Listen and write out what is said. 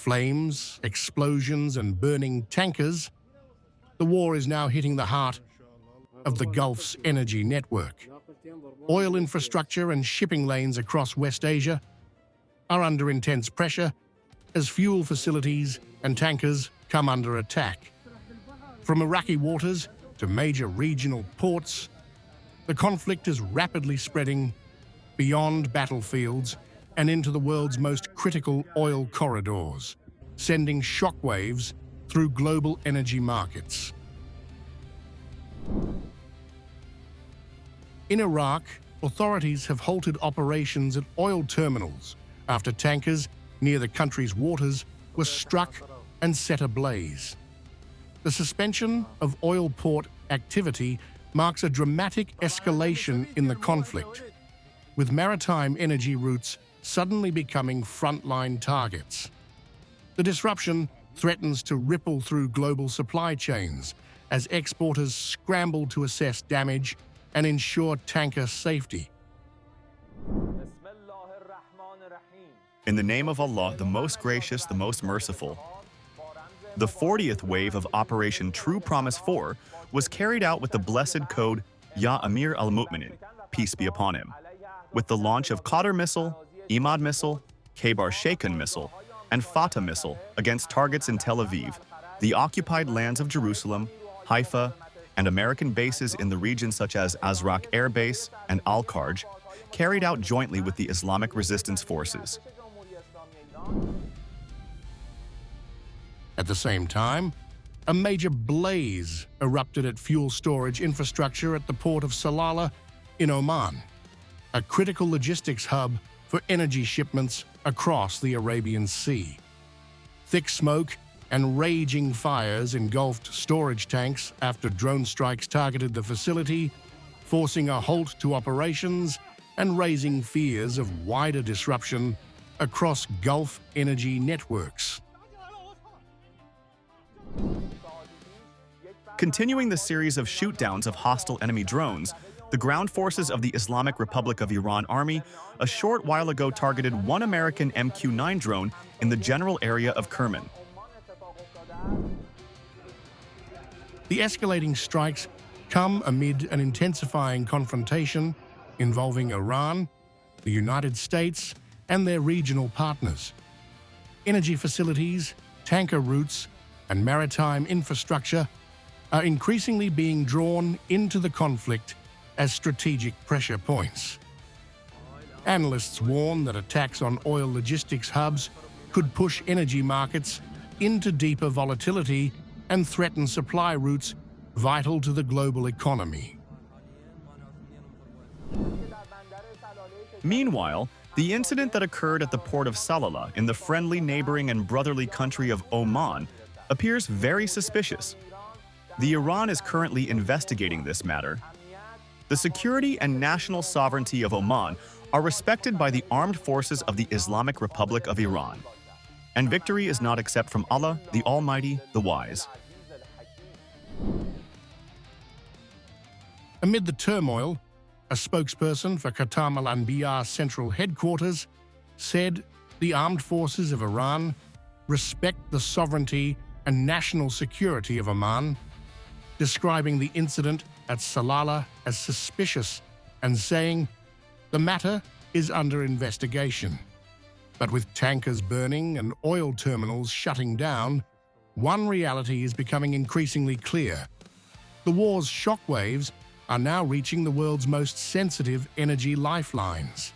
Flames, explosions, and burning tankers, the war is now hitting the heart of the Gulf's energy network. Oil infrastructure and shipping lanes across West Asia are under intense pressure as fuel facilities and tankers come under attack. From Iraqi waters to major regional ports, the conflict is rapidly spreading beyond battlefields and into the world's most critical oil corridors, sending shockwaves through global energy markets. In Iraq, authorities have halted operations at oil terminals after tankers near the country's waters were struck and set ablaze. The suspension of oil port activity marks a dramatic escalation in the conflict, with maritime energy routes suddenly becoming frontline targets. The disruption threatens to ripple through global supply chains as exporters scramble to assess damage and ensure tanker safety. In the name of Allah, the most gracious, the most merciful. The 40th wave of Operation True Promise 4 was carried out with the blessed code Ya Amir al-Mu'minin, peace be upon him, with the launch of Qadr missile, Emad missile, Kheibar Shekan missile, and Fattah missile against targets in Tel Aviv, the occupied lands of Jerusalem, Haifa, and American bases in the region such as Azraq Air Base and Al-Kharj, carried out jointly with the Islamic Resistance Forces. At the same time, a major blaze erupted at fuel storage infrastructure at the Port of Salalah in Oman, a critical logistics hub for energy shipments across the Arabian Sea. Thick smoke and raging fires engulfed storage tanks after drone strikes targeted the facility, forcing a halt to operations and raising fears of wider disruption across Gulf energy networks. Continuing the series of shootdowns of hostile enemy drones, the ground forces of the Islamic Republic of Iran Army a short while ago targeted one American MQ-9 drone in the general area of Kerman. The escalating strikes come amid an intensifying confrontation involving Iran, the United States, and their regional partners. Energy facilities, tanker routes, and maritime infrastructure are increasingly being drawn into the conflict as strategic pressure points. Analysts warn that attacks on oil logistics hubs could push energy markets into deeper volatility and threaten supply routes vital to the global economy. Meanwhile, the incident that occurred at the Port of Salalah in the friendly neighboring and brotherly country of Oman appears very suspicious. The Iran is currently investigating this matter. The security and national sovereignty of Oman are respected by the armed forces of the Islamic Republic of Iran. And victory is not except from Allah, the Almighty, the Wise. Amid the turmoil, a spokesperson for Khatam al-Anbiya Central Headquarters said the armed forces of Iran respect the sovereignty and national security of Oman, describing the incident at Salalah as suspicious and saying the matter is under investigation. But with tankers burning and oil terminals shutting down, one reality is becoming increasingly clear. The war's shockwaves are now reaching the world's most sensitive energy lifelines.